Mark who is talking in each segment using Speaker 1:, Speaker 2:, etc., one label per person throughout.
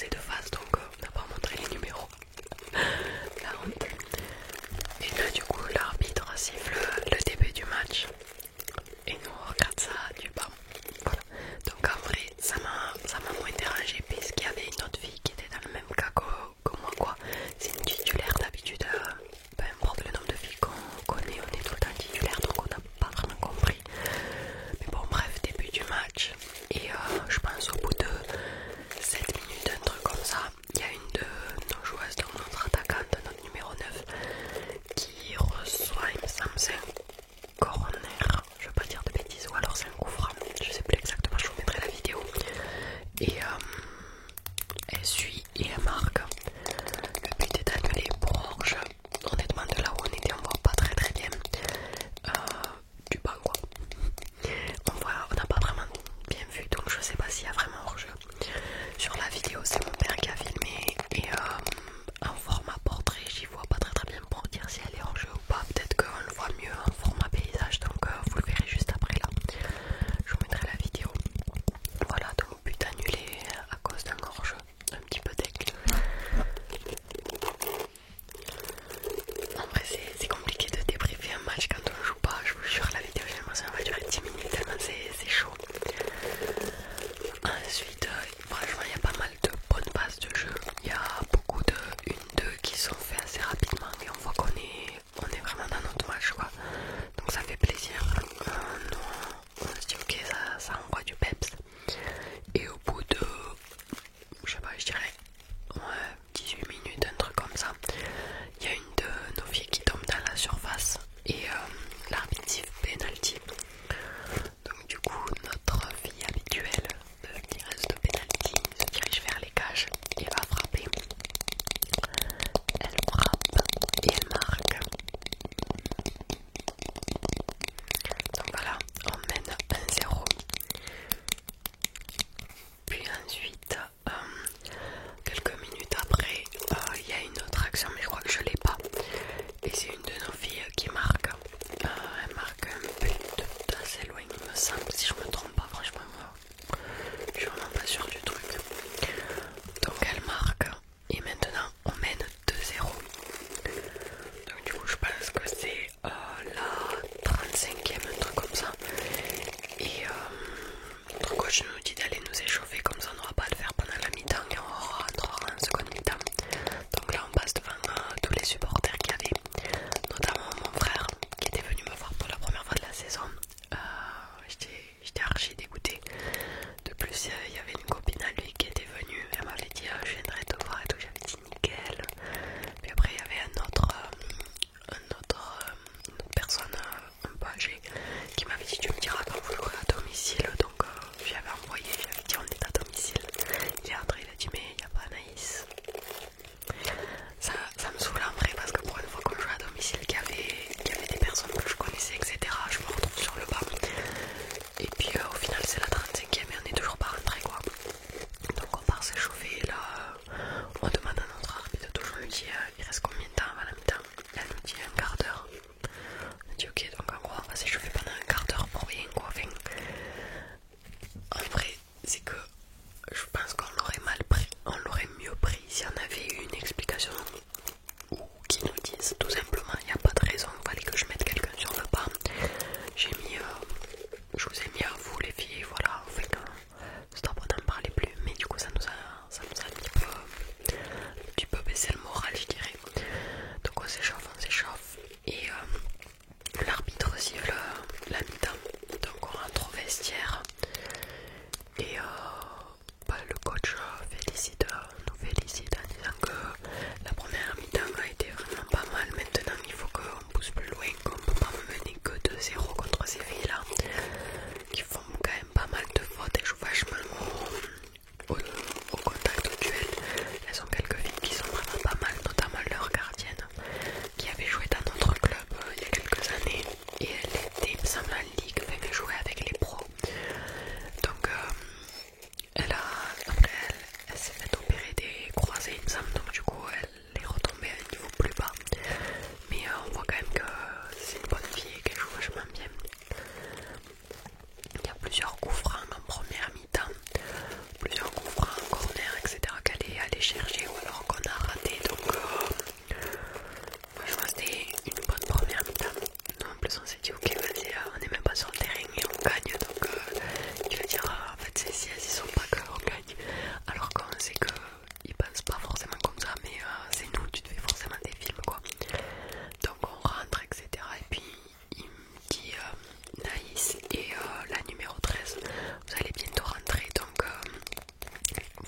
Speaker 1: passé de face, donc on n'a pas montré les numéros. La honte. Et là du coup l'arbitre siffle le début du match et nous on regarde ça du bas. Voilà. Donc en vrai ça m'a moins dérangé puisqu'il y avait une autre fille qui était dans le même cas que moi quoi. C'est une titulaire d'habitude, peu importe le nombre de filles qu'on connaît, on est tout le temps titulaire donc on n'a pas vraiment compris. Mais bon bref, début du match et je pense au bout de 7 minutes, un truc comme ça,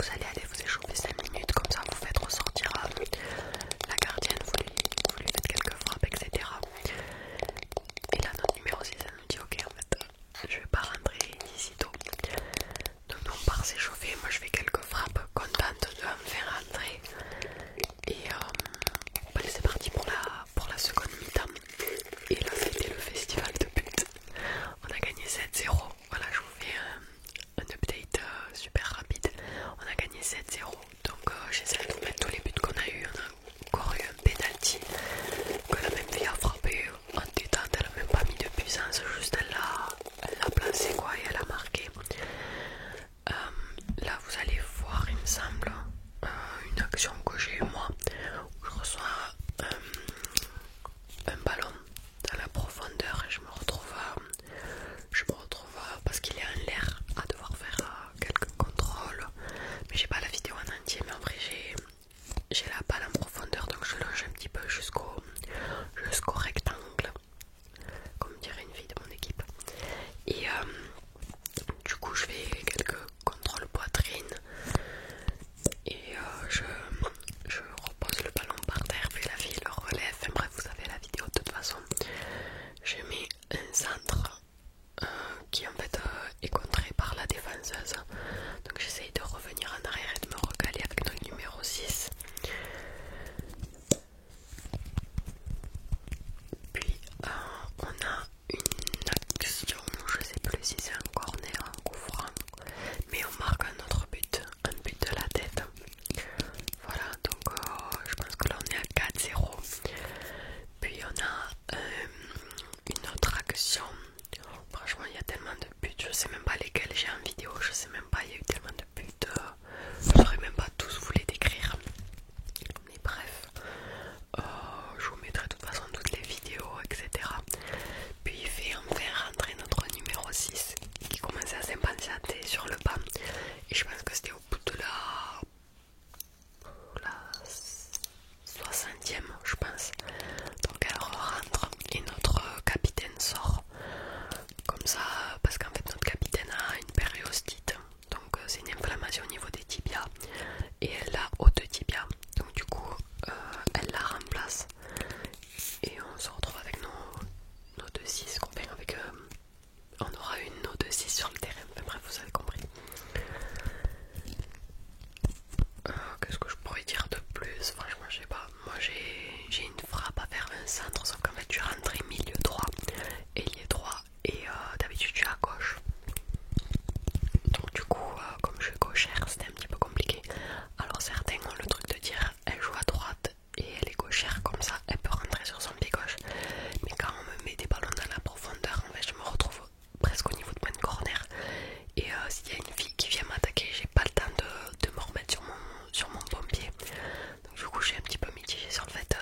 Speaker 1: vous allez aller vous échauffer 5 minutes, comme ça vous faites ressortir la gardienne, vous lui faites quelques frappes, etc. Et là notre numéro 6 elle nous dit ok en fait je vais pas rentrer d'ici tôt. Donc nous on part s'échauffer, moi je fais quelques frappes, contente de me faire rentrer. Et c'est parti pour la seconde mi-temps. Et là c'était le festival de buts. On a gagné 7-0. Voilà, je vous fais un update super rapide. On a gagné 7-0. Donc j'essaie de vous mettre tous les buts qu'on a eu. On a encore eu un penalty que la même fille a frappé en détente. Elle a même pas mis de puissance, juste elle l'a placé quoi et elle a marqué. Là vous allez voir il me semble une action que j'ai eu moi où je reçois un ballon dans la profondeur et je me retrouve parce qu'il est en l'air à devoir faire quelques contrôles, mais j'ai pas la vidéo en entier, mais en vrai j'ai la balle en profondeur donc je longe un petit peu jusqu'au rectangle comme dirait une fille de mon équipe et du coup je fais quelques contrôles poitrine et je repose le ballon par terre, puis la fille le relève, enfin bref vous avez la vidéo de toute façon. Je mets un centre qui en fait est contré par la défenseuse, donc j'essaye de revenir en arrière et de me recaler avec notre numéro 6. Puis on a une action, je sais plus si c'est un corner, un coup franc, mais on marque un autre but, un but de la tête. Voilà, donc je pense que là on est à 4-0. Puis on a une autre action. Franchement il y a tellement de buts, je sais même pas lesquels j'ai en vidéo, je sais même pas, il y a eu tellement de buts, je saurais même pas tous vous les décrire. Mais bref, je vous mettrai de toute façon toutes les vidéos, etc. Puis il fait enfin rentrer notre numéro 6 qui commençait à s'impatienter sur le banc. Et je pense que c'était au bout de la 60e, je pense. Donc elle rentre et notre capitaine sort. Comme ça, parce qu'en fait notre capitaine a une périostite. Donc c'est une inflammation au niveau des tibias. Et elle a haute tibia. Donc du coup, elle la remplace. Et on se retrouve avec nos 2-6 qu'on fait avec on aura une nos 2-6 sur le terrain. Mais bref, vous avez compris. Qu'est-ce que je pourrais dire de plus? Franchement, je sais pas. Moi, j'ai une frappe à faire un centre, sauf qu'en fait, tu rentres milieu droit, ailier droit, et d'habitude, je suis à gauche. Donc, du coup, comme je suis gauchère, c'était un petit peu compliqué. Alors, certains ont le truc de dire elle joue à droite et elle est gauchère, comme ça, elle peut rentrer sur son pied gauche. Mais quand on me met des ballons dans la profondeur, en fait, je me retrouve presque au niveau de mon corner. Et s'il y a une fille qui vient m'attaquer, j'ai pas le temps de me remettre sur mon bon pied. Donc du coup je suis un petit peu mitigée sur le fait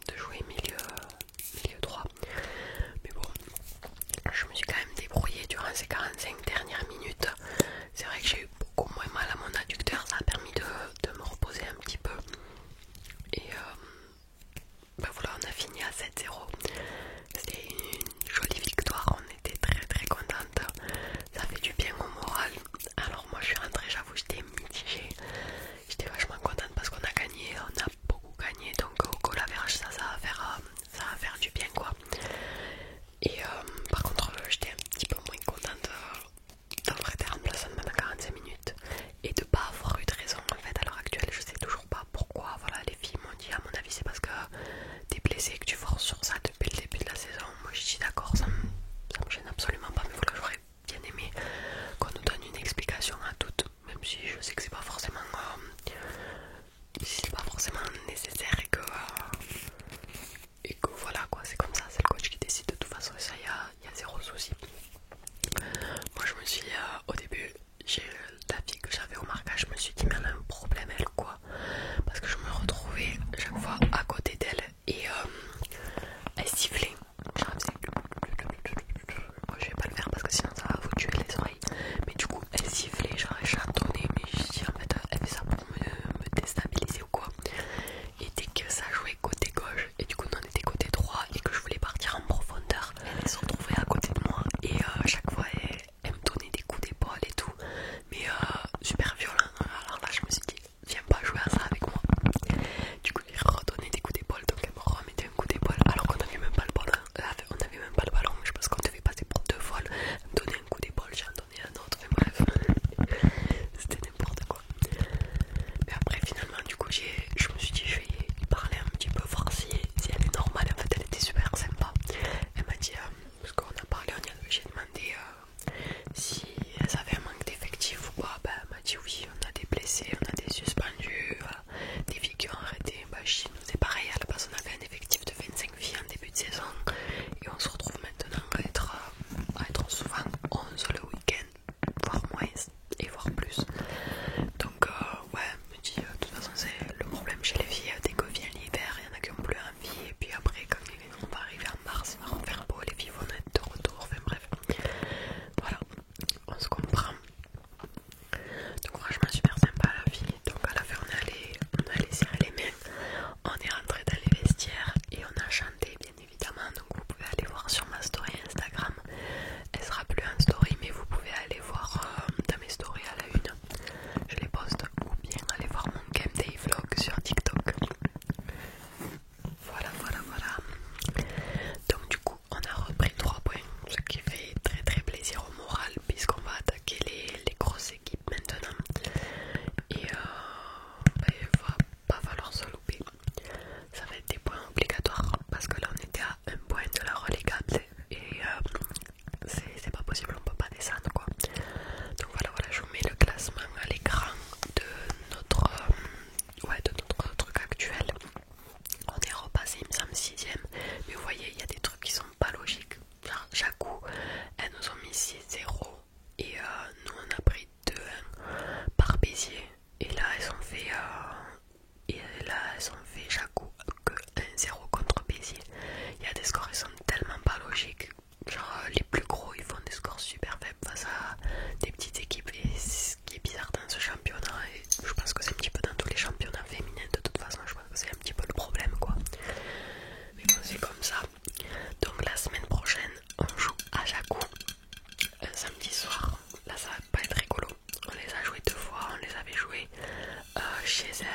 Speaker 1: de jouer milieu droit. Mais bon, je me suis quand même débrouillée durant ces 45 dernières minutes. C'est vrai que j'ai eu beaucoup moins mal à mon adducteur, ça a permis de me reposer un petit peu. Et ben voilà, on a fini à 7-0. C'était une jolie victoire, on était très très contente. Ça fait du bien au moral. Alors moi je suis rentrée, j'avoue j'étais mitigée. J'étais vachement contente parce qu'on a gagné, on a beaucoup gagné. Donc au goal average ça va faire du bien quoi. Et par contre j'étais un petit peu moins contente d'avoir été remplaçante pendant 45 minutes et de pas avoir eu de raison en fait à l'heure actuelle. Je sais toujours pas pourquoi. Voilà, les filles m'ont dit à mon avis c'est parce que t'es blessé et que tu forces sur ça depuis le début de la saison. Moi j'ai dit d'accord, ça me gêne absolument pas, mais voilà, j'aurais bien aimé qu'on nous donne une explication à toutes, même si je sais que c'est pas forcément nécessaire et que voilà quoi, c'est comme ça, c'est le coach qui décide de toute façon et ça y a zéro souci. Moi je me suis au début, j'ai la fille que j'avais au marquage, je me suis dit mais elle a un problème elle quoi, parce que je me retrouvais chaque fois à côté d'elle et elle sifflait. Moi je vais pas le faire parce que sinon ça va vous tuer les oreilles, mais du coup elle sifflait, genre elle chantonnait, mais je dis en fait elle fait ça pour me déstabiliser ou quoi. Et dès chez